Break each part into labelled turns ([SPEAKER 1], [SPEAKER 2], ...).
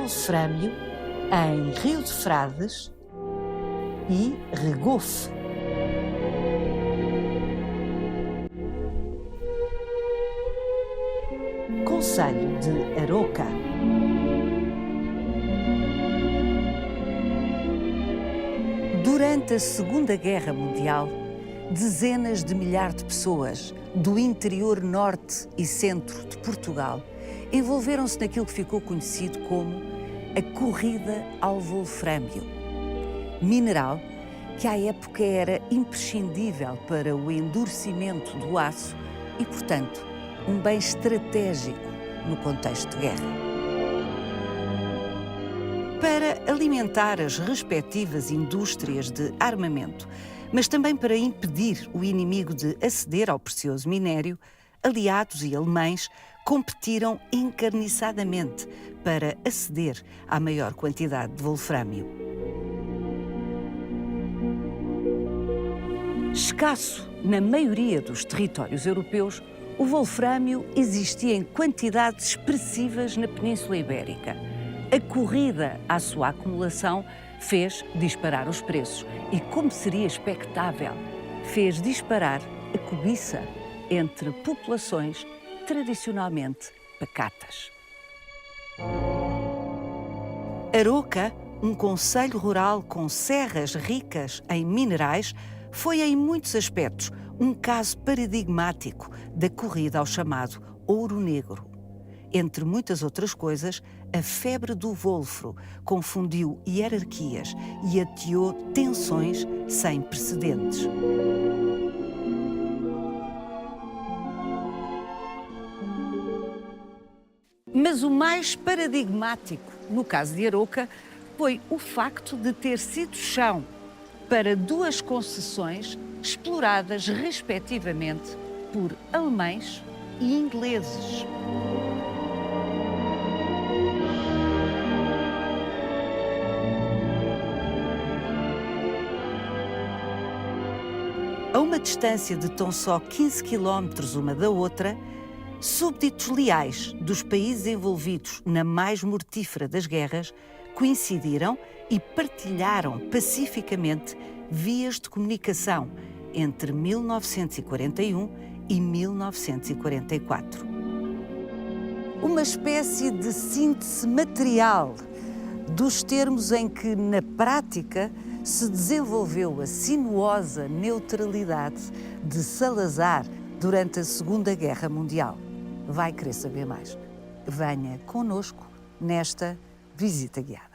[SPEAKER 1] wolfrâmio em Rio de Frades e Regofe. Concelho de Aroca. Durante a Segunda Guerra Mundial, dezenas de milhares de pessoas do interior norte e centro de Portugal envolveram-se naquilo que ficou conhecido como a Corrida ao Wolfrâmio, mineral que à época era imprescindível para o endurecimento do aço e, portanto, um bem estratégico no contexto de guerra. Para alimentar as respectivas indústrias de armamento, mas também para impedir o inimigo de aceder ao precioso minério, aliados e alemães competiram encarniçadamente para aceder à maior quantidade de wolfrâmio. Escasso na maioria dos territórios europeus, o wolfrâmio existia em quantidades expressivas na Península Ibérica. A corrida à sua acumulação fez disparar os preços e, como seria expectável, fez disparar a cobiça entre populações tradicionalmente pacatas. Aroca, um concelho rural com serras ricas em minerais, foi em muitos aspectos um caso paradigmático da corrida ao chamado ouro negro. Entre muitas outras coisas, a febre do wolfro confundiu hierarquias e ateou tensões sem precedentes. Mas o mais paradigmático, no caso de Aroca, foi o facto de ter sido chão para duas concessões exploradas, respectivamente, por alemães e ingleses. A uma distância de tão só 15 quilómetros uma da outra, súbditos leais dos países envolvidos na mais mortífera das guerras coincidiram e partilharam pacificamente vias de comunicação entre 1941 e 1944. Uma espécie de síntese material dos termos em que, na prática, se desenvolveu a sinuosa neutralidade de Salazar durante a Segunda Guerra Mundial. Vai querer saber mais? Venha connosco nesta visita guiada.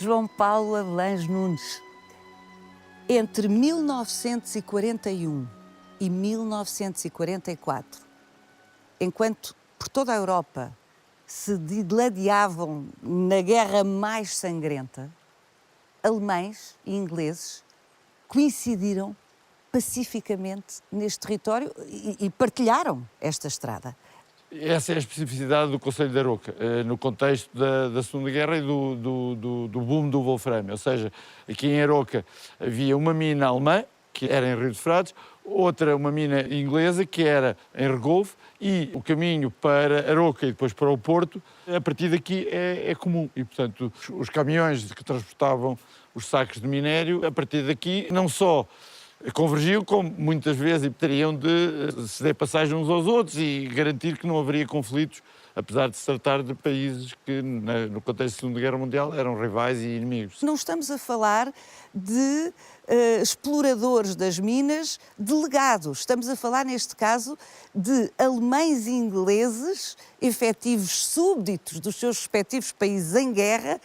[SPEAKER 1] João Paulo Avelange Nunes. Entre 1941 e 1944, enquanto por toda a Europa se digladiavam na guerra mais sangrenta, alemães e ingleses coincidiram pacificamente neste território e partilharam esta estrada.
[SPEAKER 2] Essa é a especificidade do Concelho de Aroca, no contexto da Segunda Guerra e do boom do wolframio. Ou seja, aqui em Aroca havia uma mina alemã que era em Rio de Frades, outra, uma mina inglesa, que era em Regolfo, e o caminho para Aroca e depois para o Porto, a partir daqui é comum. E, portanto, os caminhões que transportavam os sacos de minério, a partir daqui, não só convergiam, como muitas vezes teriam de ceder passagem uns aos outros e garantir que não haveria conflitos, apesar de se tratar de países que, no contexto da Segunda Guerra Mundial, eram rivais e inimigos.
[SPEAKER 1] Não estamos a falar de exploradores das minas delegados. Estamos a falar, neste caso, de alemães e ingleses, efetivos súbditos dos seus respectivos países em guerra,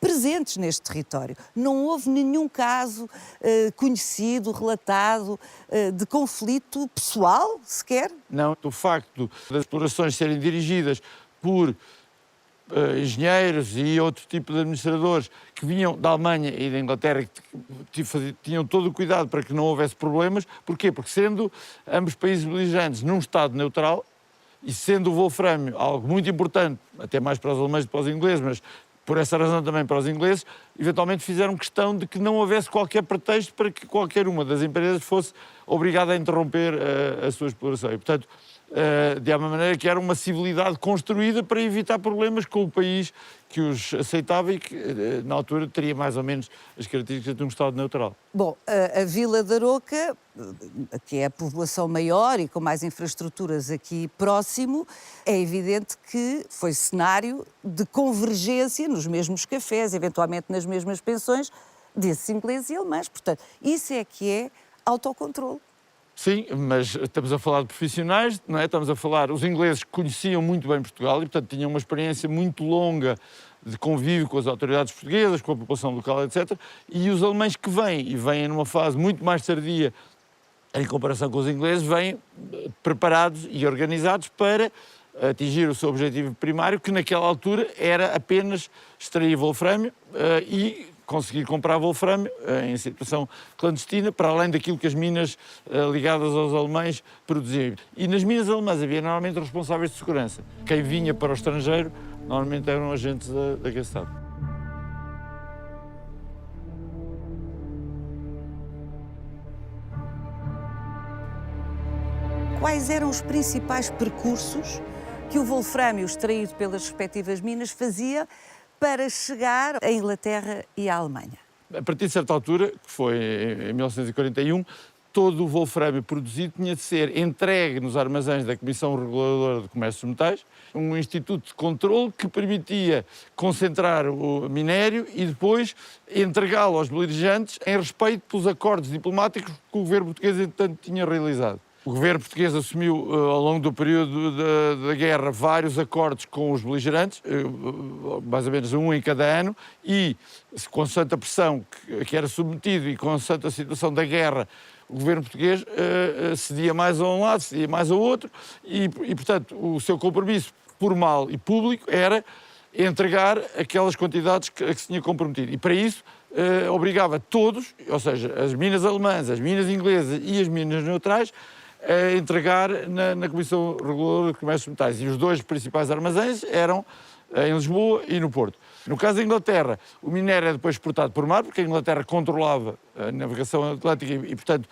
[SPEAKER 1] presentes neste território. Não houve nenhum caso conhecido, relatado, de conflito pessoal, sequer?
[SPEAKER 2] Não, o facto das explorações serem dirigidas por engenheiros e outro tipo de administradores que vinham da Alemanha e da Inglaterra, que tinham todo o cuidado para que não houvesse problemas. Porquê? Porque sendo ambos países beligerantes num estado neutral, e sendo o wolframio algo muito importante, até mais para os alemães do que para os ingleses, mas por essa razão também para os ingleses, eventualmente fizeram questão de que não houvesse qualquer pretexto para que qualquer uma das empresas fosse obrigada a interromper a sua exploração. E, portanto, de alguma maneira que era uma civilidade construída para evitar problemas com o país que os aceitava e que, na altura, teria mais ou menos as características de um Estado neutral.
[SPEAKER 1] Bom, a Vila de Aroca, que é a população maior e com mais infraestruturas aqui próximo, é evidente que foi cenário de convergência nos mesmos cafés, eventualmente nas mesmas pensões, desses ingleses e alemães. Portanto, isso é que é autocontrole.
[SPEAKER 2] Sim, mas estamos a falar de profissionais, não é? Estamos a falar... Os ingleses conheciam muito bem Portugal e, portanto, tinham uma experiência muito longa de convívio com as autoridades portuguesas, com a população local, etc. E os alemães que vêm, e vêm numa fase muito mais tardia em comparação com os ingleses, vêm preparados e organizados para atingir o seu objetivo primário, que naquela altura era apenas extrair wolframio e conseguir comprar wolframio em situação clandestina, para além daquilo que as minas ligadas aos alemães produziam. E nas minas alemãs havia normalmente responsáveis de segurança. Quem vinha para o estrangeiro normalmente eram agentes da Gestapo.
[SPEAKER 1] Quais eram os principais percursos que o wolframio extraído pelas respectivas minas fazia para chegar à Inglaterra e à Alemanha?
[SPEAKER 2] A partir de certa altura, que foi em 1941, todo o wolframio produzido tinha de ser entregue nos armazéns da Comissão Reguladora de Comércio de Metais, um instituto de controle que permitia concentrar o minério e depois entregá-lo aos beligerantes em respeito pelos acordos diplomáticos que o governo português, entretanto, tinha realizado. O governo português assumiu, ao longo do período da guerra, vários acordos com os beligerantes, mais ou menos um em cada ano, e, consoante a pressão que era submetido e consoante a situação da guerra, o governo português cedia mais a um lado, cedia mais ao outro, e, portanto, o seu compromisso formal e público era entregar aquelas quantidades a que se tinha comprometido. E, para isso, obrigava todos, ou seja, as minas alemãs, as minas inglesas e as minas neutrais, a entregar na Comissão Reguladora de Comércio de Metais. E os dois principais armazéns eram em Lisboa e no Porto. No caso da Inglaterra, o minério é depois exportado por mar, porque a Inglaterra controlava a navegação atlântica e, portanto,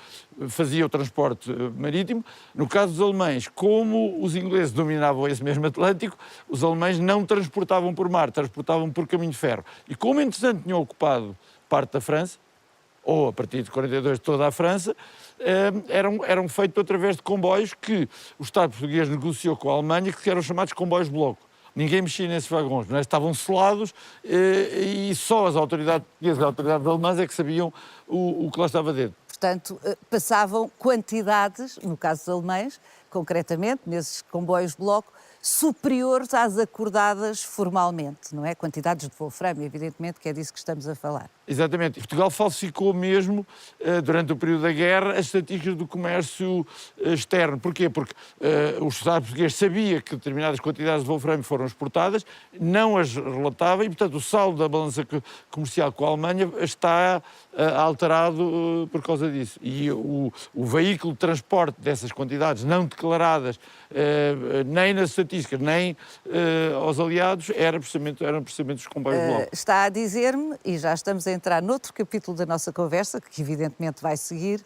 [SPEAKER 2] fazia o transporte marítimo. No caso dos alemães, como os ingleses dominavam esse mesmo Atlântico, os alemães não transportavam por mar, transportavam por caminho de ferro. E como, entretanto, tinham ocupado parte da França, ou a partir de 42 toda a França, eram feitos através de comboios que o Estado português negociou com a Alemanha, que eram chamados comboios bloco. Ninguém mexia nesses vagões, não é? Estavam selados e só as autoridades portuguesas e as autoridades alemãs é que sabiam o que lá estava dentro.
[SPEAKER 1] Portanto, passavam quantidades, no caso dos alemães, concretamente, nesses comboios bloco, superiores às acordadas formalmente, não é? Quantidades de wolframio, evidentemente, que é disso que estamos a falar.
[SPEAKER 2] Exatamente. Portugal falsificou mesmo, durante o período da guerra, as estatísticas do comércio externo. Porquê? Porque o Estado português sabia que determinadas quantidades de wolframio foram exportadas, não as relatava e, portanto, o saldo da balança comercial com a Alemanha está alterado por causa disso. E o veículo de transporte dessas quantidades não declaradas, nem nas estatísticas, nem aos aliados, eram precisamente os comboios de bloco.
[SPEAKER 1] Está a dizer-me, e já estamos a entrar noutro capítulo da nossa conversa, que evidentemente vai seguir,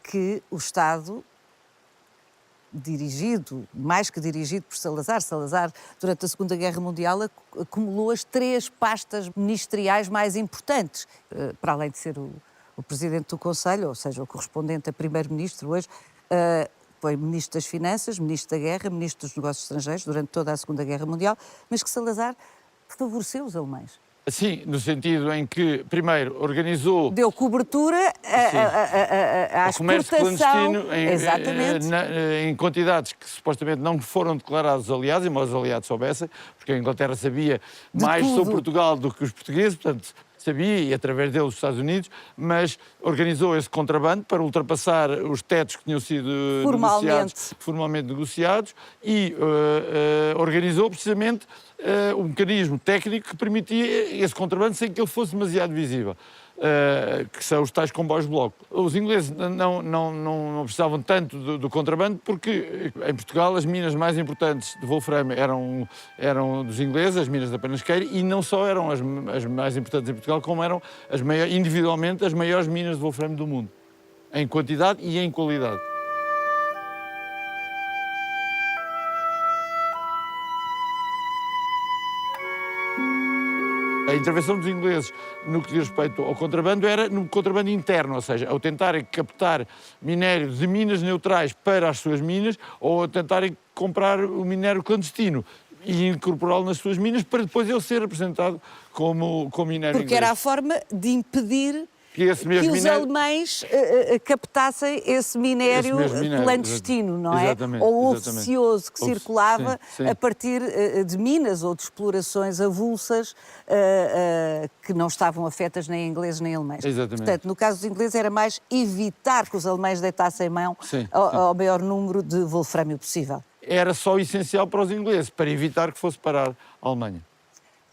[SPEAKER 1] que o Estado, mais que dirigido por Salazar, durante a Segunda Guerra Mundial, acumulou as 3 pastas ministeriais mais importantes, para além de ser o presidente do Conselho, ou seja, o correspondente a primeiro-ministro hoje, foi ministro das Finanças, ministro da Guerra, ministro dos Negócios Estrangeiros durante toda a Segunda Guerra Mundial, mas que Salazar favoreceu os alemães.
[SPEAKER 2] Sim, no sentido em que, primeiro, organizou...
[SPEAKER 1] Deu cobertura à
[SPEAKER 2] comércio
[SPEAKER 1] exportação.
[SPEAKER 2] clandestino
[SPEAKER 1] Exatamente.
[SPEAKER 2] em quantidades que supostamente não foram declaradas aos aliados, embora os aliados soubessem, porque a Inglaterra sabia mais sobre Portugal do que os portugueses, portanto, sabia, e através deles os Estados Unidos, mas organizou esse contrabando para ultrapassar os tetos que tinham sido formalmente negociados e organizou precisamente um mecanismo técnico que permitia esse contrabando sem que ele fosse demasiado visível. Que são os tais comboios bloco. Os ingleses não precisavam tanto do contrabando porque em Portugal as minas mais importantes de wolframio eram dos ingleses, as minas da Penasqueira, e não só eram as mais importantes em Portugal, como eram individualmente as maiores minas de wolframio do mundo, em quantidade e em qualidade. A intervenção dos ingleses no que diz respeito ao contrabando era no contrabando interno, ou seja, ao tentarem captar minério de minas neutrais para as suas minas ou a tentarem comprar o minério clandestino e incorporá-lo nas suas minas para depois ele ser apresentado como minério
[SPEAKER 1] Porque
[SPEAKER 2] inglês.
[SPEAKER 1] era a forma de impedir que os alemães captassem esse minério clandestino, não é? Ou oficioso que circulava a partir de minas ou de explorações avulsas que não estavam afetas nem ingleses nem alemães.
[SPEAKER 2] Exatamente.
[SPEAKER 1] Portanto, no caso dos ingleses era mais evitar que os alemães deitassem mão ao maior número de wolframio possível.
[SPEAKER 2] Era só essencial para os ingleses, para evitar que fosse parar a Alemanha.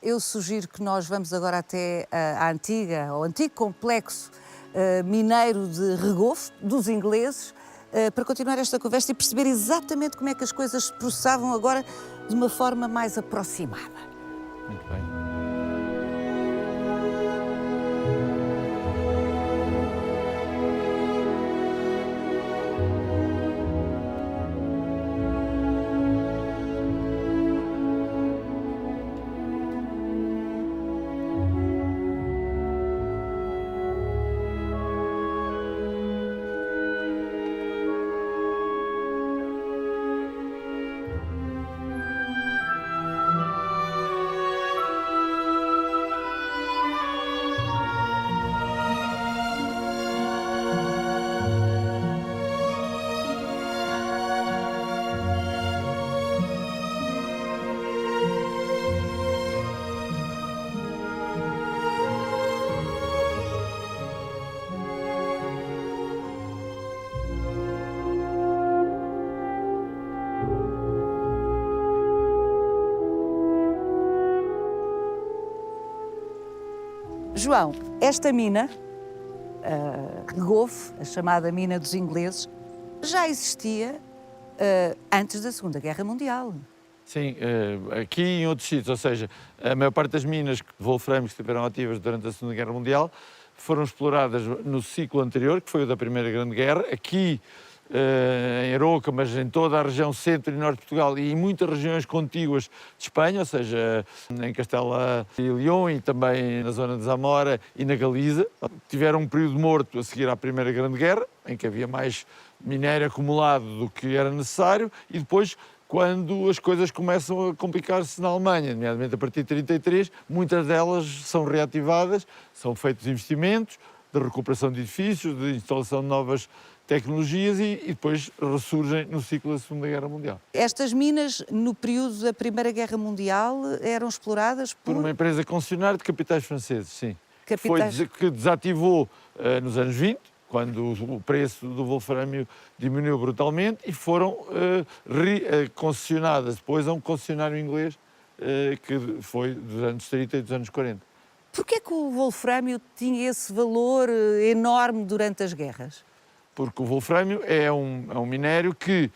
[SPEAKER 1] Eu sugiro que nós vamos agora até ao antigo complexo mineiro de Regofe, dos ingleses, para continuar esta conversa e perceber exatamente como é que as coisas se processavam agora de uma forma mais aproximada.
[SPEAKER 2] Muito bem.
[SPEAKER 1] João, esta mina, Regofe, a chamada mina dos ingleses, já existia antes da Segunda Guerra Mundial.
[SPEAKER 2] Sim, aqui e em outros sítios, ou seja, a maior parte das minas de wolframio que estiveram ativas durante a Segunda Guerra Mundial foram exploradas no ciclo anterior, que foi o da Primeira Grande Guerra, aqui em Aroca, mas em toda a região centro e norte de Portugal e em muitas regiões contíguas de Espanha, ou seja, em Castela e León e também na zona de Zamora e na Galiza. Tiveram um período morto a seguir à Primeira Grande Guerra, em que havia mais minério acumulado do que era necessário, e depois, quando as coisas começam a complicar-se na Alemanha, nomeadamente a partir de 1933, muitas delas são reativadas, são feitos investimentos de recuperação de edifícios, de instalação de novas tecnologias e depois ressurgem no ciclo da Segunda Guerra Mundial.
[SPEAKER 1] Estas minas, no período da Primeira Guerra Mundial, eram exploradas
[SPEAKER 2] por uma empresa concessionária de capitais franceses, sim. Que desativou nos anos 20, quando o preço do wolframio diminuiu brutalmente, e foram concessionadas depois a um concessionário inglês que foi dos anos 30 e dos anos 40.
[SPEAKER 1] Porquê que o wolframio tinha esse valor enorme durante as guerras?
[SPEAKER 2] Porque o wolframio é um minério que,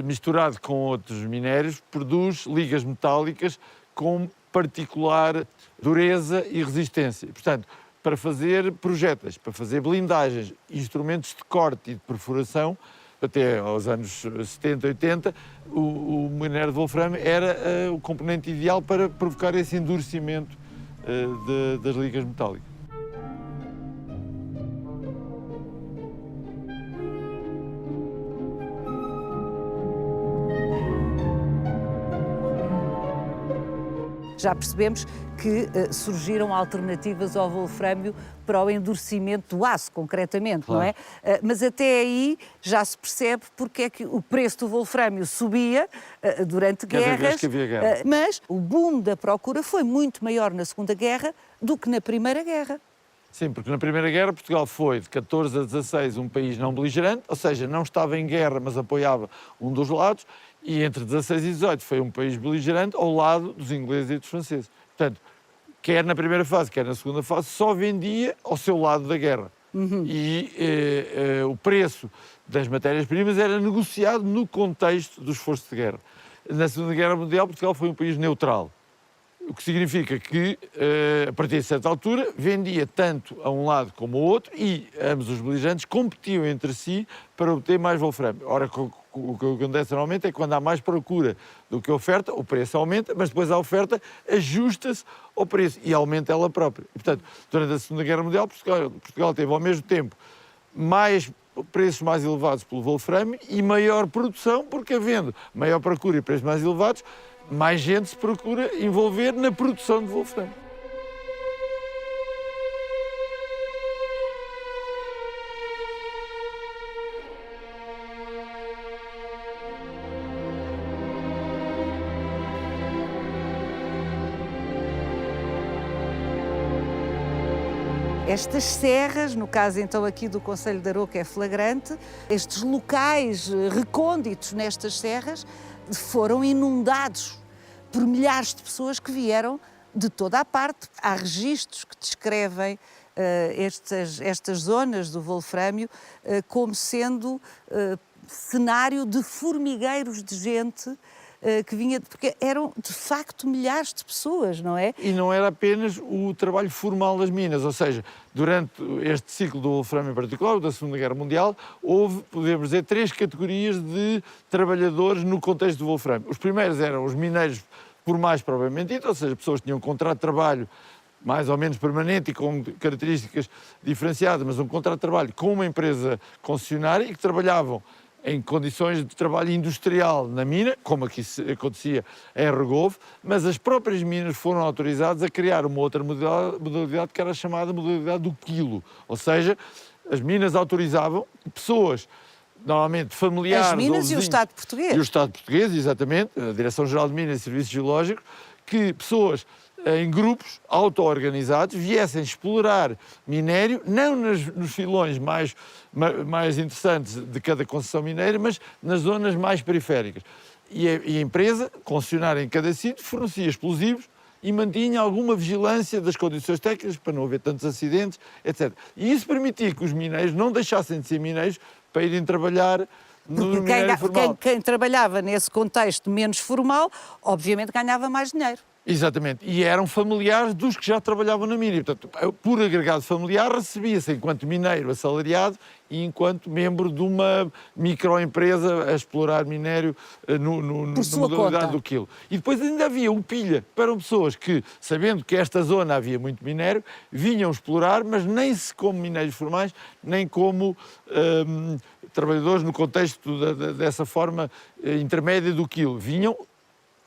[SPEAKER 2] misturado com outros minérios, produz ligas metálicas com particular dureza e resistência. Portanto, para fazer projéteis, para fazer blindagens, instrumentos de corte e de perfuração. Até aos anos 70, 80, o minério de wolframio era o componente ideal para provocar esse endurecimento das ligas metálicas.
[SPEAKER 1] Já percebemos que surgiram alternativas ao wolframio para o endurecimento do aço, concretamente,
[SPEAKER 2] claro.
[SPEAKER 1] Não é? Mas até aí já se percebe porque é que o preço do wolframio subia durante
[SPEAKER 2] Cada
[SPEAKER 1] guerras.
[SPEAKER 2] vez que havia guerra.
[SPEAKER 1] Mas o boom da procura foi muito maior na Segunda Guerra do que na Primeira Guerra.
[SPEAKER 2] Sim, porque na Primeira Guerra Portugal foi de 14 a 16 um país não beligerante, ou seja, não estava em guerra, mas apoiava um dos lados, e entre 16 e 18 foi um país beligerante ao lado dos ingleses e dos franceses. Portanto, quer na primeira fase, quer na segunda fase, só vendia ao seu lado da guerra. E o preço das matérias-primas era negociado no contexto do esforço de guerra. Na Segunda Guerra Mundial, Portugal foi um país neutral. O que significa que, a partir de certa altura, vendia tanto a um lado como ao outro e ambos os beligerantes competiam entre si para obter mais wolframio. Ora, o que acontece normalmente é que quando há mais procura do que oferta, o preço aumenta, mas depois a oferta ajusta-se ao preço e aumenta ela própria. E, portanto, durante a Segunda Guerra Mundial, Portugal teve ao mesmo tempo preços mais elevados pelo wolframio e maior produção, porque havendo maior procura e preços mais elevados, mais gente se procura envolver na produção de wolframio.
[SPEAKER 1] Estas serras, no caso então aqui do Concelho de Aroca é flagrante, estes locais recônditos nestas serras foram inundados por milhares de pessoas que vieram de toda a parte. Há registros que descrevem estas zonas do wolframio como sendo cenário de formigueiros de gente que vinha, porque eram de facto milhares de pessoas, não é?
[SPEAKER 2] E não era apenas o trabalho formal das minas, ou seja, durante este ciclo do wolframio em particular, da Segunda Guerra Mundial, houve, podemos dizer, 3 categorias de trabalhadores no contexto do wolframio. Os primeiros eram os mineiros formais propriamente dito, ou seja, pessoas que tinham um contrato de trabalho mais ou menos permanente e com características diferenciadas, mas um contrato de trabalho com uma empresa concessionária e que trabalhavam em condições de trabalho industrial na mina, como aqui acontecia em Regovo, mas as próprias minas foram autorizadas a criar uma outra modalidade que era chamada modalidade do quilo. Ou seja, as minas autorizavam pessoas, normalmente familiares...
[SPEAKER 1] As minas
[SPEAKER 2] ou
[SPEAKER 1] e o Estado português.
[SPEAKER 2] E o Estado português, exatamente, a Direção-Geral de Minas e Serviços Geológicos, que pessoas em grupos auto-organizados viessem explorar minério, não nos filões mais interessantes de cada concessão mineira, mas nas zonas mais periféricas. E a empresa, concessionária em cada sítio, fornecia explosivos e mantinha alguma vigilância das condições técnicas para não haver tantos acidentes, etc. E isso permitia que os mineiros não deixassem de ser mineiros para irem trabalhar no minério formal.
[SPEAKER 1] Quem trabalhava nesse contexto menos formal, obviamente ganhava mais dinheiro.
[SPEAKER 2] Exatamente, e eram familiares dos que já trabalhavam na mina. Portanto, por agregado familiar, recebia-se enquanto mineiro assalariado e enquanto membro de uma microempresa a explorar minério na modalidade do quilo. E depois ainda havia o pilha, para pessoas que, sabendo que esta zona havia muito minério, vinham explorar, mas nem se como mineiros formais, nem como trabalhadores no contexto dessa forma intermédia do quilo. Vinham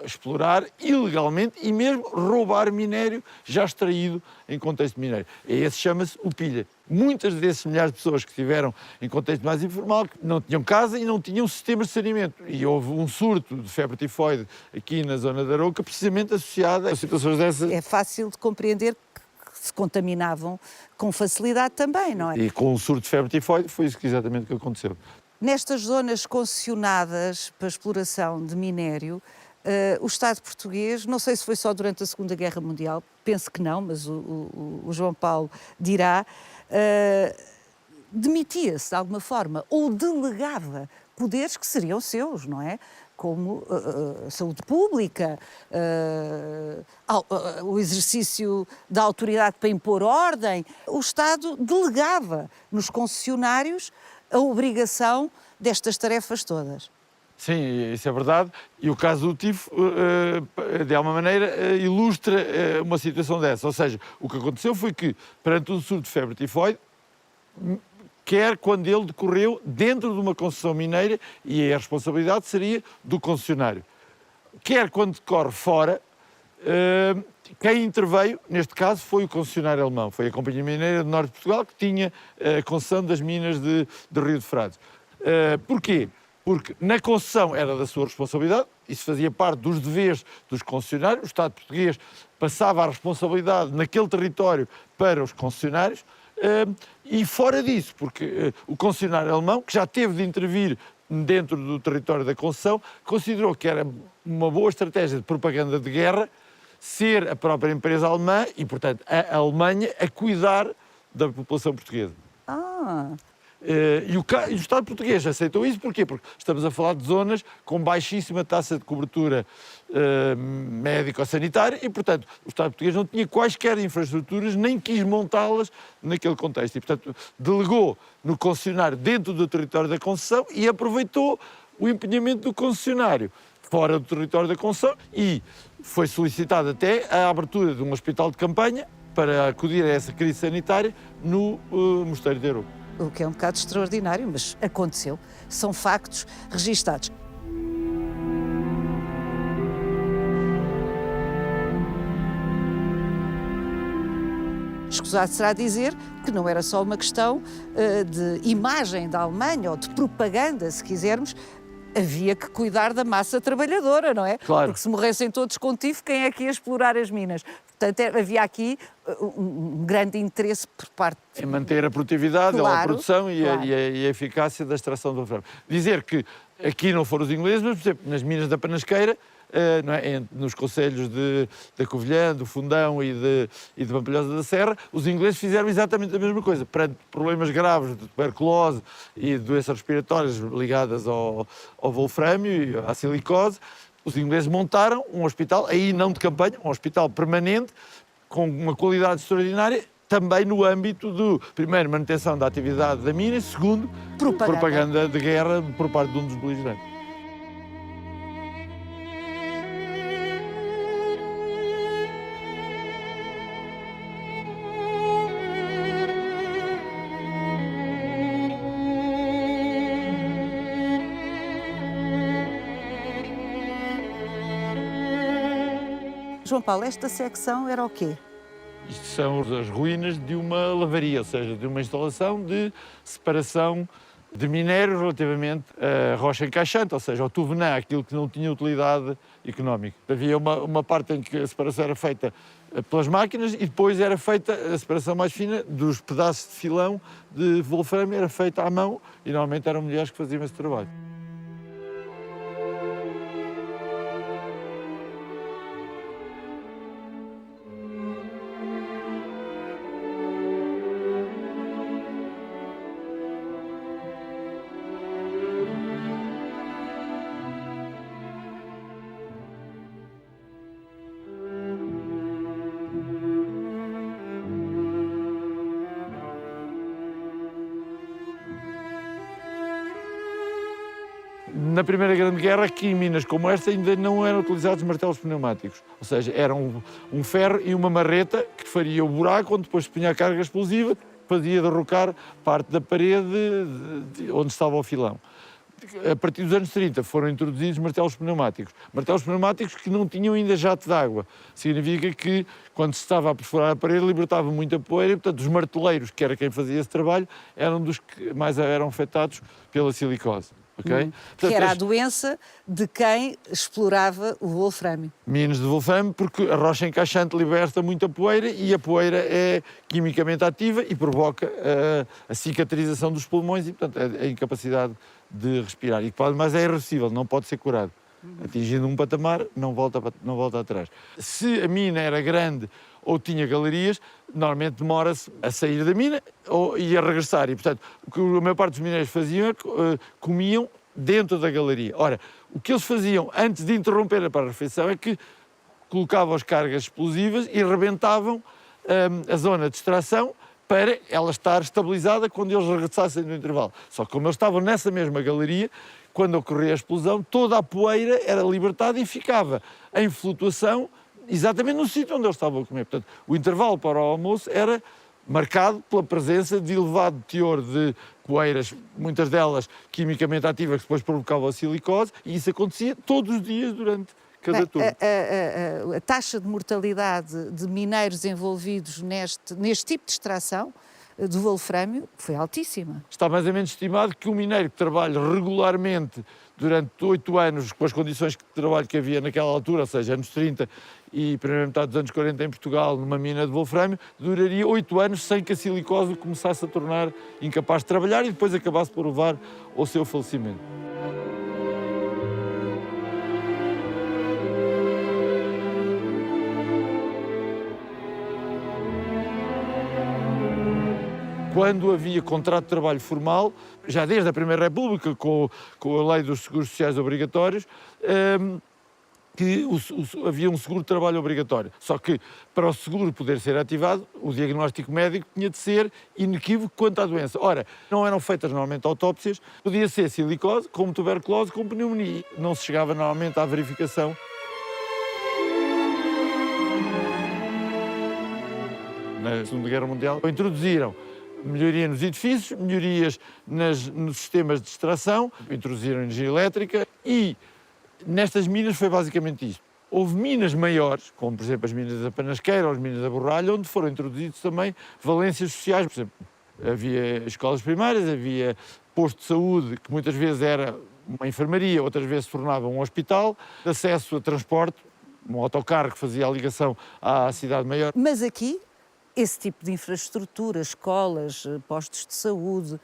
[SPEAKER 2] explorar ilegalmente e mesmo roubar minério já extraído em contexto mineiro. Esse chama-se o pilha. Muitas desses milhares de pessoas que estiveram em contexto mais informal não tinham casa e não tinham sistemas de saneamento. E houve um surto de febre tifoide aqui na zona da Aroca, precisamente associada a situações dessas.
[SPEAKER 1] É fácil de compreender que se contaminavam com facilidade também, não é?
[SPEAKER 2] E com o surto de febre tifoide foi isso exatamente o que aconteceu.
[SPEAKER 1] Nestas zonas concessionadas para exploração de minério, o Estado português, não sei se foi só durante a Segunda Guerra Mundial, penso que não, mas o João Paulo dirá, demitia-se de alguma forma ou delegava poderes que seriam seus, não é? como a saúde pública, o exercício da autoridade para impor ordem. O Estado delegava nos concessionários a obrigação destas tarefas todas.
[SPEAKER 2] Sim, isso é verdade. E o caso do TIF, de alguma maneira, ilustra uma situação dessa. Ou seja, o que aconteceu foi que, perante o surto de febre tifoide, quer quando ele decorreu dentro de uma concessão mineira, e a responsabilidade seria do concessionário, quer quando decorre fora, quem interveio, neste caso, foi o concessionário alemão, foi a Companhia Mineira do Norte de Portugal, que tinha a concessão das minas de Rio de Frades. Porquê? Porque na concessão era da sua responsabilidade, isso fazia parte dos deveres dos concessionários, o Estado português passava a responsabilidade naquele território para os concessionários, e fora disso, porque o concessionário alemão, que já teve de intervir dentro do território da concessão, considerou que era uma boa estratégia de propaganda de guerra ser a própria empresa alemã e, portanto, a Alemanha a cuidar da população portuguesa. E o Estado português aceitou isso, porquê? Porque estamos a falar de zonas com baixíssima taxa de cobertura médico-sanitária e, portanto, o Estado português não tinha quaisquer infraestruturas, nem quis montá-las naquele contexto. E, portanto, delegou no concessionário dentro do território da concessão e aproveitou o empenhamento do concessionário fora do território da concessão e foi solicitada até a abertura de um hospital de campanha para acudir a essa crise sanitária no Mosteiro de Arouca.
[SPEAKER 1] O que é um bocado extraordinário, mas aconteceu. São factos registados. Escusado será dizer que não era só uma questão de imagem da Alemanha ou de propaganda, se quisermos. Havia que cuidar da massa trabalhadora, não é?
[SPEAKER 2] Claro.
[SPEAKER 1] Porque se morressem todos com tifo, quem é que ia explorar as minas? Portanto, havia aqui um grande interesse por parte...
[SPEAKER 2] Em manter a produtividade,
[SPEAKER 1] Claro,
[SPEAKER 2] a produção e,
[SPEAKER 1] claro.
[SPEAKER 2] e a eficácia da extração do wolframio. Dizer que aqui não foram os ingleses, mas, por exemplo, nas minas da Panasqueira, não é? Nos concelhos da Covilhã, do Fundão e de Pampilhosa da Serra, os ingleses fizeram exatamente a mesma coisa. Perante problemas graves de tuberculose e de doenças respiratórias ligadas ao wolframio e à silicose, os ingleses montaram um hospital, aí não de campanha, um hospital permanente, com uma qualidade extraordinária, também no âmbito do, primeiro, manutenção da atividade da mina e, segundo, propaganda de guerra por parte de um dos beligerantes.
[SPEAKER 1] João Paulo, esta secção era o quê?
[SPEAKER 2] Isto são as ruínas de uma lavaria, ou seja, de uma instalação de separação de minérios relativamente à rocha encaixante, ou seja, ao tuvenã, aquilo que não tinha utilidade económica. Havia uma parte em que a separação era feita pelas máquinas e depois era feita a separação mais fina dos pedaços de filão de wolframio, era feita à mão e normalmente eram mulheres que faziam esse trabalho. Na Primeira Grande Guerra, aqui em minas como esta, ainda não eram utilizados martelos pneumáticos. Ou seja, era um ferro e uma marreta que faria o buraco, onde depois se punha a carga explosiva, fazia derrocar parte da parede onde estava o filão. A partir dos anos 30 foram introduzidos martelos pneumáticos. Martelos pneumáticos que não tinham ainda jato de água. Significa que, quando se estava a perfurar a parede, libertava muita poeira e, portanto, os marteleiros, que era quem fazia esse trabalho, eram dos que mais eram afetados pela silicose. Okay?
[SPEAKER 1] Que era a doença de quem explorava o wolframio.
[SPEAKER 2] Minas de wolframio, porque a rocha encaixante liberta muita poeira e a poeira é quimicamente ativa e provoca a cicatrização dos pulmões e, portanto, a incapacidade de respirar. E, mais é irreversível, não pode ser curado. Atingindo um patamar, não volta atrás. Se a mina era grande ou tinha galerias, normalmente demora-se a sair da mina e a regressar. E, portanto, o que a maior parte dos mineiros faziam é que comiam dentro da galeria. Ora, o que eles faziam antes de interromper para a refeição é que colocavam as cargas explosivas e rebentavam a zona de extração para ela estar estabilizada quando eles regressassem do intervalo. Só que como eles estavam nessa mesma galeria, quando ocorria a explosão, toda a poeira era libertada e ficava em flutuação exatamente no sítio onde eles estavam a comer. Portanto, o intervalo para o almoço era marcado pela presença de elevado teor de poeiras, muitas delas quimicamente ativas, que depois provocavam a silicose, e isso acontecia todos os dias durante cada turno.
[SPEAKER 1] A taxa de mortalidade de mineiros envolvidos neste tipo de extração do wolframio foi altíssima.
[SPEAKER 2] Está mais ou menos estimado que um mineiro que trabalha regularmente durante 8 anos, com as condições de trabalho que havia naquela altura, ou seja, anos 30 e primeira metade dos anos 40 em Portugal, numa mina de wolframio, duraria 8 anos sem que a silicose o começasse a tornar incapaz de trabalhar e depois acabasse por levar ao seu falecimento. Quando havia contrato de trabalho formal, já desde a Primeira República, com a lei dos seguros sociais obrigatórios, que havia um seguro de trabalho obrigatório. Só que, para o seguro poder ser ativado, o diagnóstico médico tinha de ser inequívoco quanto à doença. Ora, não eram feitas normalmente autópsias, podia ser silicose, como tuberculose, como pneumonia. Não se chegava normalmente à verificação. Na Segunda Guerra Mundial, introduziram melhoria nos edifícios, melhorias nos sistemas de extração, introduziram energia elétrica e nestas minas foi basicamente isto. Houve minas maiores, como por exemplo as minas da Panasqueira ou as minas da Borralha, onde foram introduzidos também valências sociais. Por exemplo, havia escolas primárias, havia posto de saúde, que muitas vezes era uma enfermaria, outras vezes se tornava um hospital, acesso a transporte, um autocarro que fazia a ligação à cidade maior.
[SPEAKER 1] Mas aqui, esse tipo de infraestrutura, escolas, postos de saúde,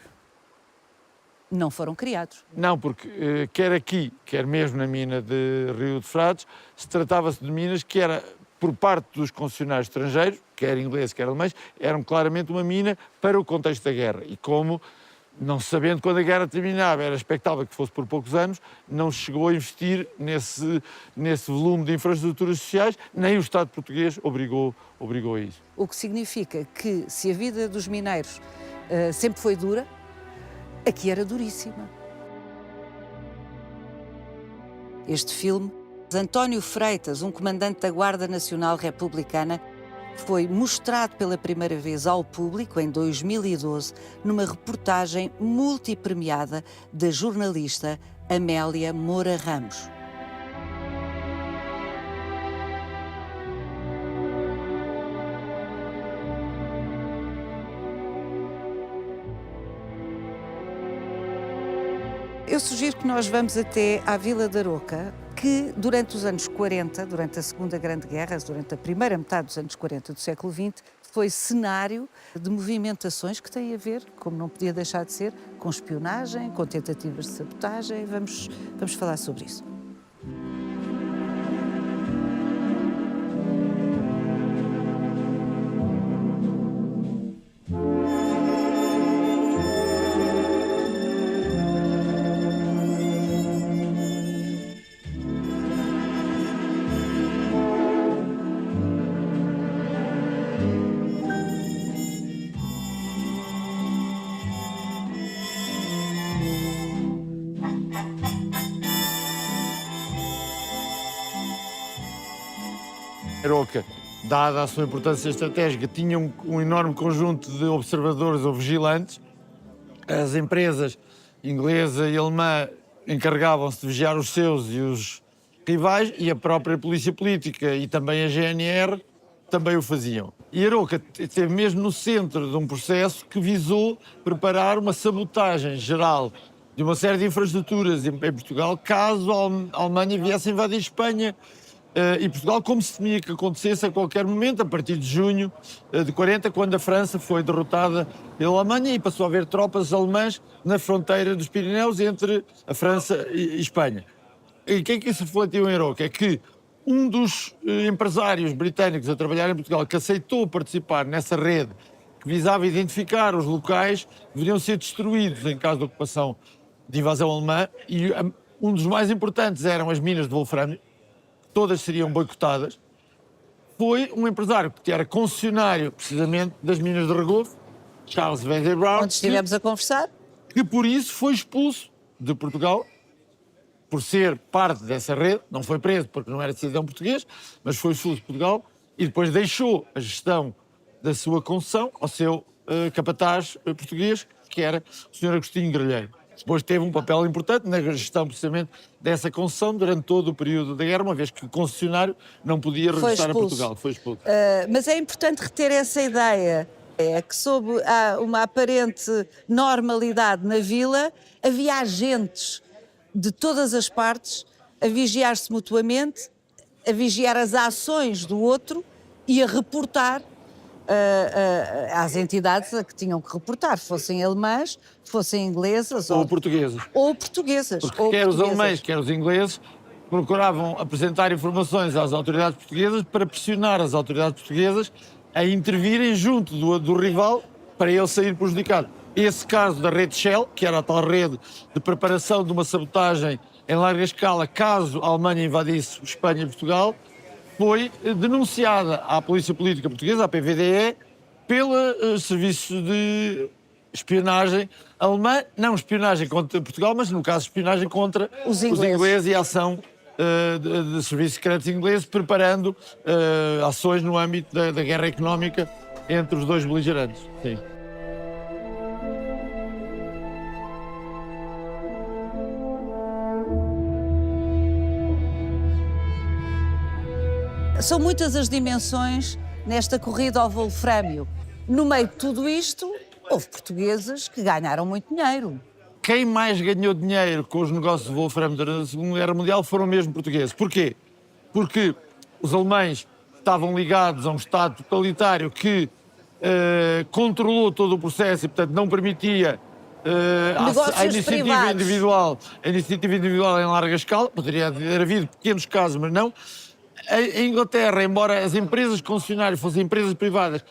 [SPEAKER 1] não foram criados.
[SPEAKER 2] Não, porque quer aqui, quer mesmo na mina de Rio de Frades, se tratava-se de minas que era, por parte dos concessionários estrangeiros, quer ingleses, quer alemães, eram claramente uma mina para o contexto da guerra. E como, não sabendo quando a guerra terminava, era expectável que fosse por poucos anos, não se chegou a investir nesse volume de infraestruturas sociais, nem o Estado português obrigou a isso.
[SPEAKER 1] O que significa que, se a vida dos mineiros sempre foi dura, aqui era duríssima. Este filme, António Freitas, um comandante da Guarda Nacional Republicana, foi mostrado pela primeira vez ao público em 2012 numa reportagem multipremiada da jornalista Amélia Moura Ramos. Eu sugiro que nós vamos até à Vila da Aroca, que durante os anos 40, durante a Segunda Grande Guerra, durante a primeira metade dos anos 40 do século XX, foi cenário de movimentações que têm a ver, como não podia deixar de ser, com espionagem, com tentativas de sabotagem. Vamos falar sobre isso.
[SPEAKER 2] Aroca, dada a sua importância estratégica, tinha um enorme conjunto de observadores ou vigilantes. As empresas inglesa e alemã encarregavam-se de vigiar os seus e os rivais, e a própria polícia política e também a GNR também o faziam. E Aroca esteve mesmo no centro de um processo que visou preparar uma sabotagem geral de uma série de infraestruturas em Portugal, caso a Alemanha viesse a invadir Espanha e Portugal, como se temia que acontecesse a qualquer momento, a partir de junho de 40, quando a França foi derrotada pela Alemanha e passou a haver tropas alemãs na fronteira dos Pirineus entre a França e Espanha. E o que é que isso refletiu em Aroca? É que um dos empresários britânicos a trabalhar em Portugal, que aceitou participar nessa rede que visava identificar os locais que deveriam ser destruídos em caso de ocupação de invasão alemã e um dos mais importantes eram as minas de wolframio, todas seriam boicotadas. Foi um empresário que era concessionário, precisamente, das minas de Regovo, Charles Wesley Brown,
[SPEAKER 1] Onde estivemos a conversar.
[SPEAKER 2] que por isso foi expulso de Portugal, por ser parte dessa rede, não foi preso porque não era cidadão português, mas foi expulso de Portugal e depois deixou a gestão da sua concessão ao seu capataz português, que era o Sr. Agostinho Gralheiro. Depois teve um papel importante na gestão, precisamente, dessa concessão durante todo o período da guerra, uma vez que o concessionário não podia regressar a Portugal. Foi expulso.
[SPEAKER 1] Mas é importante reter essa ideia, é que sob uma aparente normalidade na vila, havia agentes de todas as partes a vigiar-se mutuamente, a vigiar as ações do outro e a reportar às entidades a que tinham que reportar, fossem alemãs, fossem inglesas
[SPEAKER 2] ou portuguesas.
[SPEAKER 1] Ou portuguesas.
[SPEAKER 2] Porque quer os alemães, quer os ingleses procuravam apresentar informações às autoridades portuguesas para pressionar as autoridades portuguesas a intervirem junto do rival para ele sair prejudicado. Esse caso da rede Shell, que era a tal rede de preparação de uma sabotagem em larga escala caso a Alemanha invadisse Espanha e Portugal, foi denunciada à Polícia Política Portuguesa, à PVDE, pelo serviço de espionagem alemã, não espionagem contra Portugal, mas no caso espionagem contra os ingleses e a ação de serviços secretos ingleses, preparando ações no âmbito da guerra económica entre os dois beligerantes. Sim.
[SPEAKER 1] São muitas as dimensões nesta corrida ao wolframio. No meio de tudo isto, houve portugueses que ganharam muito dinheiro.
[SPEAKER 2] Quem mais ganhou dinheiro com os negócios de wolframio durante a Segunda Guerra Mundial foram mesmo portugueses. Porquê? Porque os alemães estavam ligados a um Estado totalitário que controlou todo o processo e, portanto, não permitia a iniciativa individual em larga escala. Poderia ter havido pequenos casos, mas não. Em Inglaterra, embora as empresas concessionárias fossem empresas privadas,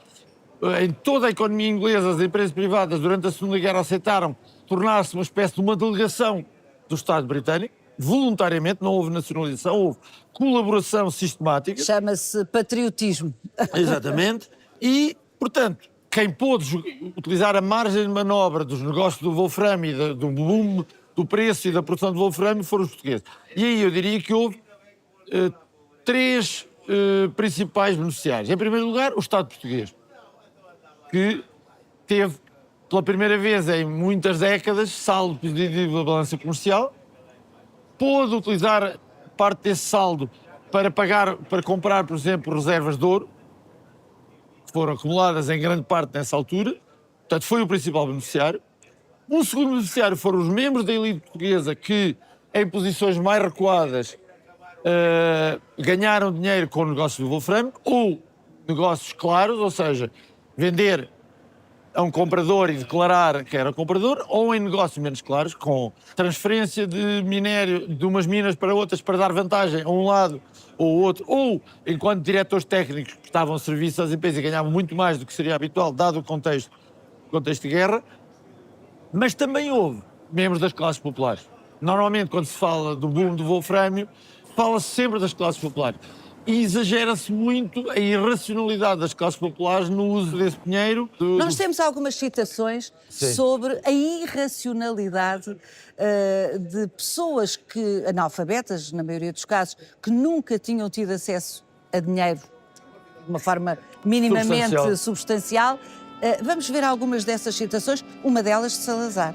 [SPEAKER 2] em toda a economia inglesa, as empresas privadas, durante a Segunda Guerra, aceitaram tornar-se uma espécie de uma delegação do Estado britânico, voluntariamente, não houve nacionalização, houve colaboração sistemática.
[SPEAKER 1] Chama-se patriotismo.
[SPEAKER 2] Exatamente. E, portanto, quem pôde utilizar a margem de manobra dos negócios do wolframio, do boom do preço e da produção de wolframio, foram os portugueses. E aí eu diria que houve três principais beneficiários. Em primeiro lugar, o Estado português, que teve, pela primeira vez em muitas décadas, saldo positivo da balança comercial, pôde utilizar parte desse saldo para comprar, por exemplo, reservas de ouro, que foram acumuladas em grande parte nessa altura. Portanto, foi o principal beneficiário. Um segundo beneficiário foram os membros da elite portuguesa que, em posições mais recuadas, ganharam dinheiro com o negócio do wolframio, ou negócios claros, ou seja, vender a um comprador e declarar que era comprador, ou em negócios menos claros, com transferência de minério de umas minas para outras para dar vantagem a um lado ou outro, ou enquanto diretores técnicos que estavam a serviço às empresas e ganhavam muito mais do que seria habitual, dado o contexto de guerra. Mas também houve membros das classes populares. Normalmente, quando se fala do boom do wolframio, fala-se sempre das classes populares. E exagera-se muito a irracionalidade das classes populares no uso desse dinheiro.
[SPEAKER 1] Nós temos algumas citações sobre a irracionalidade de pessoas analfabetas, na maioria dos casos, que nunca tinham tido acesso a dinheiro de uma forma minimamente substancial. Vamos ver algumas dessas citações, uma delas de Salazar.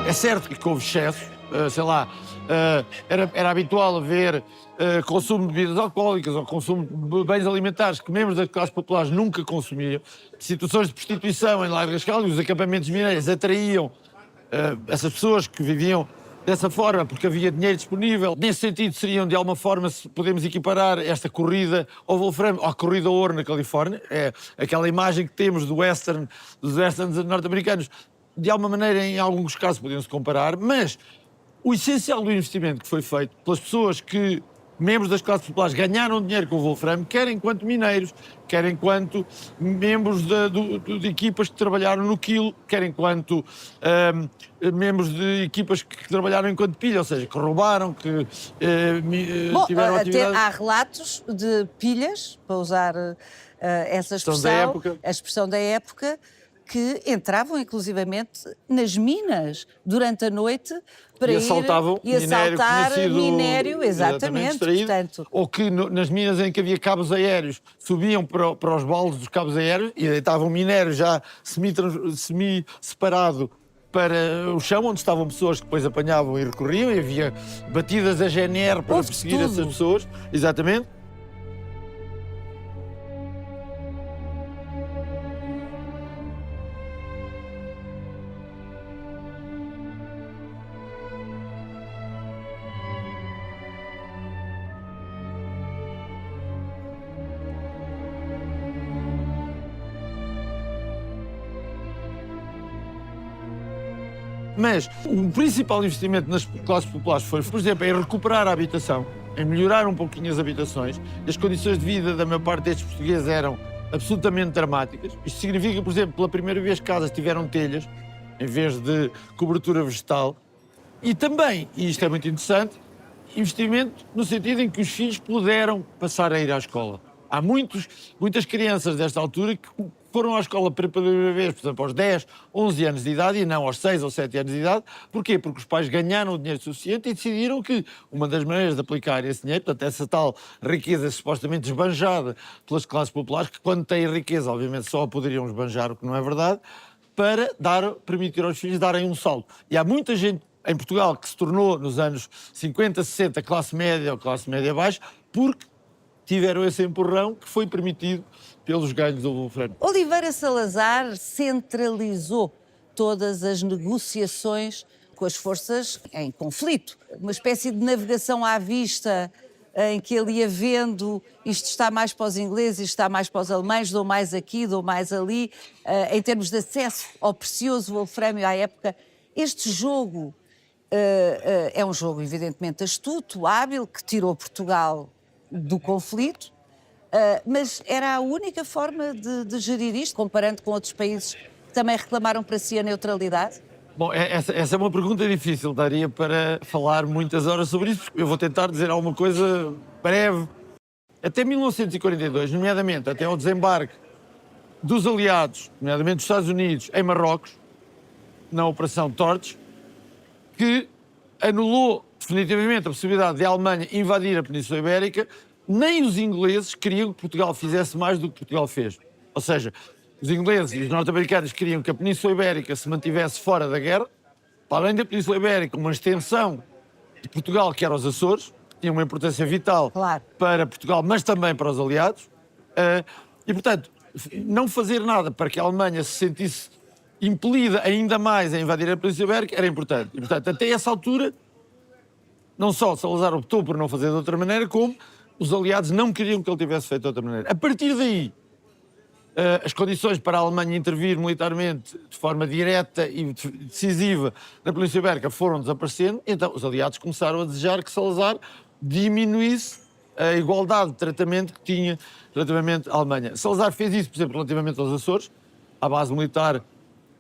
[SPEAKER 2] É certo que houve excesso, sei lá, era habitual haver consumo de bebidas alcoólicas ou consumo de bens alimentares que membros das classes populares nunca consumiam, situações de prostituição em larga escala, e os acampamentos mineiros atraíam essas pessoas que viviam dessa forma, porque havia dinheiro disponível. Nesse sentido, seriam, de alguma forma, se podemos equiparar esta corrida ao wolframio, à corrida ao ouro na Califórnia. É aquela imagem que temos dos westerns norte-americanos. De alguma maneira, em alguns casos, podiam-se comparar, mas o essencial do investimento que foi feito pelas pessoas que, membros das classes populares, ganharam dinheiro com o wolframio, quer enquanto mineiros, quer enquanto membros de equipas que trabalharam no quilo, quer enquanto membros de equipas que trabalharam enquanto pilha, ou seja, que roubaram, que tiveram atividade...
[SPEAKER 1] Há relatos de pilhas, para usar essa expressão, a expressão da época, que entravam inclusivamente nas minas durante a noite para assaltar minério, exatamente.
[SPEAKER 2] Portanto... Ou que nas minas em que havia cabos aéreos subiam para os baldes dos cabos aéreos e deitavam minério já semi-separado para o chão, onde estavam pessoas que depois apanhavam e recorriam, e havia batidas a GNR para perseguir essas pessoas. Exatamente. Mas o principal investimento nas classes populares foi, por exemplo, em recuperar a habitação, em melhorar um pouquinho as habitações. As condições de vida da maior parte destes portugueses eram absolutamente dramáticas. Isto significa, por exemplo, pela primeira vez casas tiveram telhas, em vez de cobertura vegetal. E também, e isto é muito interessante, investimento no sentido em que os filhos puderam passar a ir à escola. Há muitas crianças desta altura que foram à escola pela primeira vez, por exemplo, aos 10, 11 anos de idade e não aos 6 ou 7 anos de idade. Porquê? Porque os pais ganharam o dinheiro suficiente e decidiram que uma das maneiras de aplicar esse dinheiro, portanto, essa tal riqueza supostamente esbanjada pelas classes populares, que quando têm riqueza, obviamente, só a poderiam esbanjar, o que não é verdade, para permitir aos filhos darem um salto. E há muita gente em Portugal que se tornou, nos anos 50, 60, classe média ou classe média baixa, porque tiveram esse empurrão que foi permitido pelos ganhos do wolframio.
[SPEAKER 1] Oliveira Salazar centralizou todas as negociações com as forças em conflito. Uma espécie de navegação à vista em que ele ia vendo isto está mais para os ingleses, isto está mais para os alemães, dou mais aqui, dou mais ali, em termos de acesso ao precioso wolframio à época. Este jogo é um jogo evidentemente astuto, hábil, que tirou Portugal do conflito, mas era a única forma de gerir isto, comparando com outros países que também reclamaram para si a neutralidade?
[SPEAKER 2] Bom, essa é uma pergunta difícil, daria para falar muitas horas sobre isso, eu vou tentar dizer alguma coisa breve. Até 1942, nomeadamente até ao desembarque dos aliados, nomeadamente dos Estados Unidos, em Marrocos, na Operação Torches, que anulou definitivamente a possibilidade de a Alemanha invadir a Península Ibérica, nem os ingleses queriam que Portugal fizesse mais do que Portugal fez. Ou seja, os ingleses e os norte-americanos queriam que a Península Ibérica se mantivesse fora da guerra, para além da Península Ibérica, uma extensão de Portugal, que era os Açores, que tinha uma importância vital para Portugal, mas também para os aliados. E, portanto, não fazer nada para que a Alemanha se sentisse impelida ainda mais a invadir a Península Ibérica era importante. E, portanto, até essa altura, não só Salazar optou por não fazer de outra maneira, como os aliados não queriam que ele tivesse feito de outra maneira. A partir daí, as condições para a Alemanha intervir militarmente de forma direta e decisiva na Península Ibérica foram desaparecendo, então os aliados começaram a desejar que Salazar diminuísse a igualdade de tratamento que tinha relativamente à Alemanha. Salazar fez isso, por exemplo, relativamente aos Açores, à base militar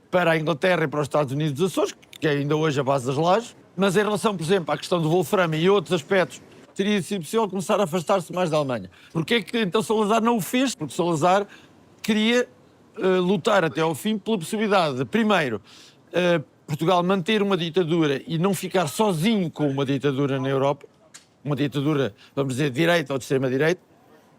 [SPEAKER 2] para a Inglaterra e para os Estados Unidos dos Açores, que é ainda hoje a base das lajes, mas em relação, por exemplo, à questão do wolframio e outros aspectos, teria sido possível começar a afastar-se mais da Alemanha. Porquê é que então Salazar não o fez? Porque Salazar queria lutar até ao fim pela possibilidade de, primeiro, Portugal manter uma ditadura e não ficar sozinho com uma ditadura na Europa, uma ditadura, vamos dizer, de direita ou de extrema-direita,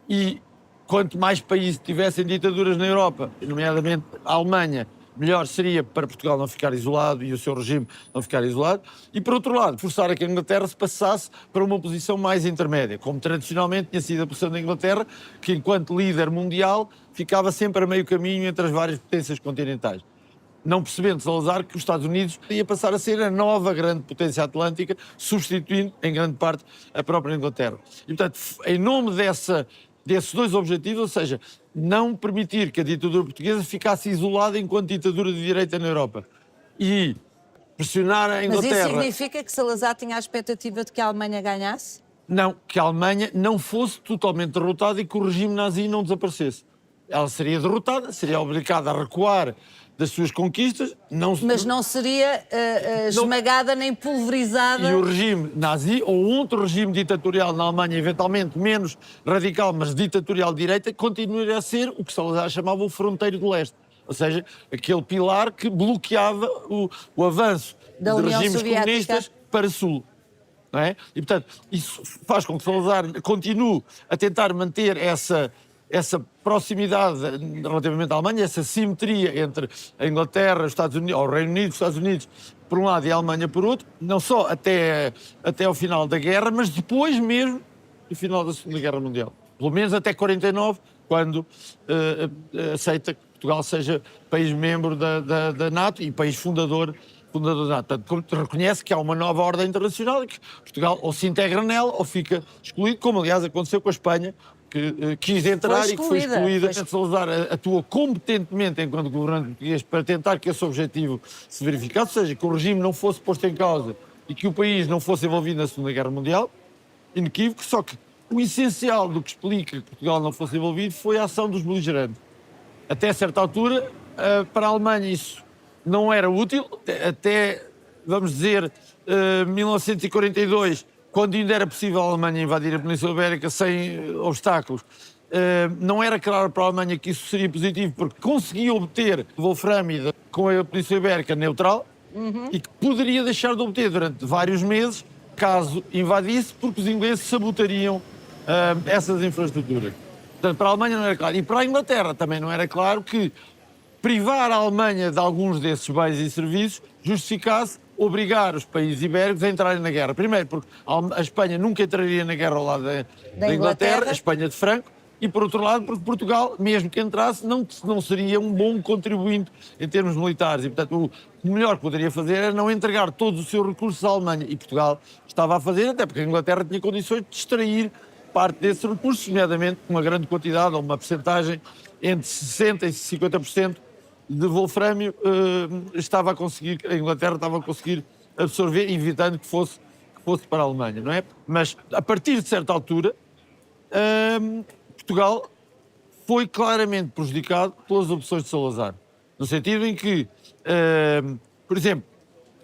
[SPEAKER 2] e quanto mais países tivessem ditaduras na Europa, nomeadamente a Alemanha, melhor seria para Portugal não ficar isolado e o seu regime não ficar isolado, e, por outro lado, forçar a que a Inglaterra se passasse para uma posição mais intermédia, como tradicionalmente tinha sido a posição da Inglaterra, que, enquanto líder mundial, ficava sempre a meio caminho entre as várias potências continentais. Não percebendo Salazar que os Estados Unidos ia passar a ser a nova grande potência atlântica, substituindo, em grande parte, a própria Inglaterra. E, portanto, em nome desses dois objetivos, ou seja, não permitir que a ditadura portuguesa ficasse isolada enquanto ditadura de direita na Europa e pressionar a Inglaterra...
[SPEAKER 3] Mas isso significa que Salazar tinha a expectativa de que a Alemanha ganhasse?
[SPEAKER 2] Não, que a Alemanha não fosse totalmente derrotada e que o regime nazi não desaparecesse. Ela seria derrotada, seria obrigada a recuar das suas conquistas...
[SPEAKER 3] Mas não seria esmagada nem pulverizada...
[SPEAKER 2] E o regime nazi, ou outro regime ditatorial na Alemanha, eventualmente menos radical, mas ditatorial de direita, continuaria a ser o que Salazar chamava o fronteiro do leste. Ou seja, aquele pilar que bloqueava o avanço
[SPEAKER 3] da
[SPEAKER 2] de
[SPEAKER 3] União
[SPEAKER 2] regimes
[SPEAKER 3] Soviética
[SPEAKER 2] comunistas para sul. Não é? E, portanto, isso faz com que Salazar continue a tentar manter essa proximidade relativamente à Alemanha, essa simetria entre a Inglaterra, os Estados Unidos, ou o Reino Unido, os Estados Unidos por um lado e a Alemanha por outro, não só até ao final da guerra, mas depois mesmo do final da Segunda Guerra Mundial. Pelo menos até 49, quando aceita que Portugal seja país membro da NATO e país fundador da NATO. Portanto, reconhece que há uma nova ordem internacional e que Portugal ou se integra nela ou fica excluído, como aliás aconteceu com a Espanha, que quis entrar e que foi excluída. Salazar atua competentemente enquanto governante português para tentar que esse objetivo se verificasse, ou seja, que o regime não fosse posto em causa e que o país não fosse envolvido na Segunda Guerra Mundial, inequívoco, só que o essencial do que explica que Portugal não fosse envolvido foi a ação dos beligerantes. Até certa altura, para a Alemanha isso não era útil, até, vamos dizer, 1942, quando ainda era possível a Alemanha invadir a Península Ibérica sem obstáculos, não era claro para a Alemanha que isso seria positivo, porque conseguia obter wolframida com a Península Ibérica neutral e que poderia deixar de obter durante vários meses, caso invadisse, porque os ingleses sabotariam essas infraestruturas. Portanto, para a Alemanha não era claro. E para a Inglaterra também não era claro que privar a Alemanha de alguns desses bens e serviços justificasse obrigar os países ibéricos a entrarem na guerra. Primeiro, porque a Espanha nunca entraria na guerra ao lado da Inglaterra, a Espanha de Franco, e por outro lado, porque Portugal, mesmo que entrasse, não seria um bom contribuinte em termos militares. E, portanto, o melhor que poderia fazer era não entregar todos os seus recursos à Alemanha. E Portugal estava a fazer, até porque a Inglaterra tinha condições de extrair parte desses recursos, nomeadamente uma grande quantidade, ou uma percentagem entre 60% e 50% de wolframio a Inglaterra estava a conseguir absorver, evitando que fosse para a Alemanha, não é? Mas, a partir de certa altura, Portugal foi claramente prejudicado pelas opções de Salazar. No sentido em que, por exemplo,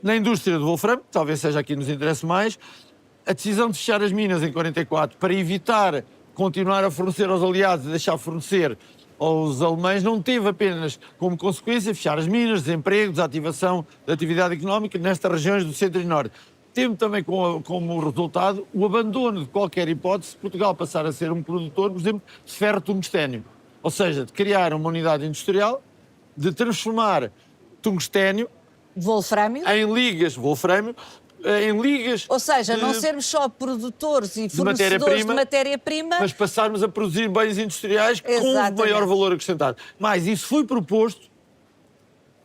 [SPEAKER 2] na indústria do wolframio, talvez seja aqui que nos interesse mais, a decisão de fechar as minas em 44 para evitar continuar a fornecer aos aliados e deixar fornecer aos alemães não teve apenas como consequência fechar as minas, desemprego, desativação da atividade económica nestas regiões do centro e norte. Teve também como resultado o abandono de qualquer hipótese de Portugal passar a ser um produtor, por exemplo, de ferro-tungstênio. Ou seja, de criar uma unidade industrial, de transformar tungstênio em ligas, wolframio, em ligas...
[SPEAKER 3] Ou seja, não sermos só produtores e fornecedores de matéria-prima,
[SPEAKER 2] mas passarmos a produzir bens industriais com maior valor acrescentado. Mas isso foi proposto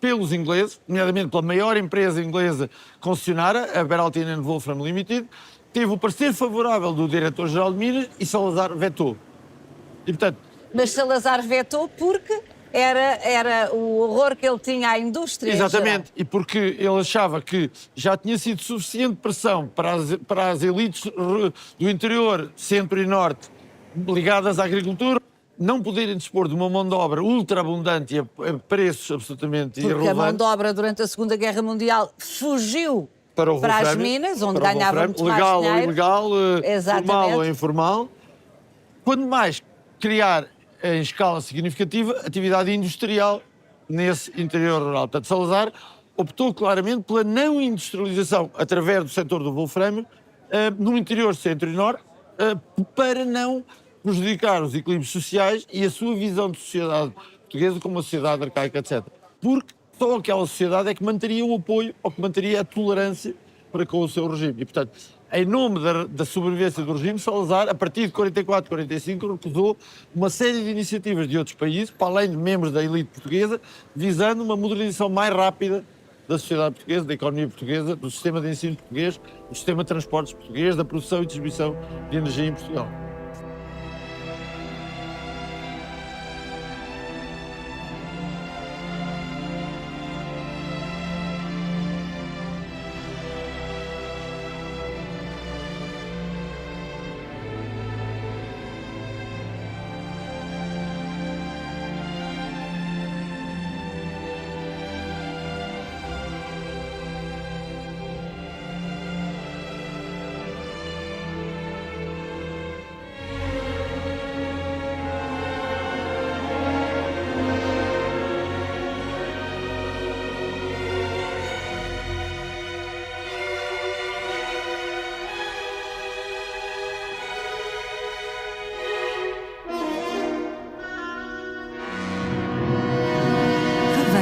[SPEAKER 2] pelos ingleses, nomeadamente pela maior empresa inglesa concessionária, a Beraltine and Wolfram Limited, teve o parecer favorável do diretor-geral de Minas e Salazar vetou. E, portanto...
[SPEAKER 3] Mas Salazar vetou porque era o horror que ele tinha à indústria.
[SPEAKER 2] Exatamente, e porque ele achava que já tinha sido suficiente pressão para as elites do interior, centro e norte, ligadas à agricultura, não poderem dispor de uma mão de obra ultraabundante e a preços absolutamente irrelevantes.
[SPEAKER 3] Porque a mão de obra durante a Segunda Guerra Mundial fugiu para as minas, onde ganhava muito mais
[SPEAKER 2] legal
[SPEAKER 3] dinheiro.
[SPEAKER 2] Ou ilegal, formal ou informal. Quando mais criar em escala significativa atividade industrial nesse interior rural. Portanto, Salazar optou claramente pela não industrialização através do setor do wolframio no interior, centro e norte, para não prejudicar os equilíbrios sociais e a sua visão de sociedade portuguesa como uma sociedade arcaica, etc. Porque só aquela sociedade é que manteria o apoio ou que manteria a tolerância para com o seu regime. E, portanto, em nome da sobrevivência do regime, Salazar, a partir de 44, 45, recusou uma série de iniciativas de outros países, para além de membros da elite portuguesa, visando uma modernização mais rápida da sociedade portuguesa, da economia portuguesa, do sistema de ensino português, do sistema de transportes português, da produção e distribuição de energia em Portugal.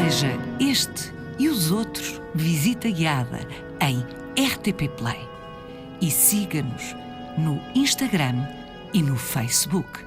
[SPEAKER 1] Veja este e os outros Visita Guiada em RTP Play e siga-nos no Instagram e no Facebook.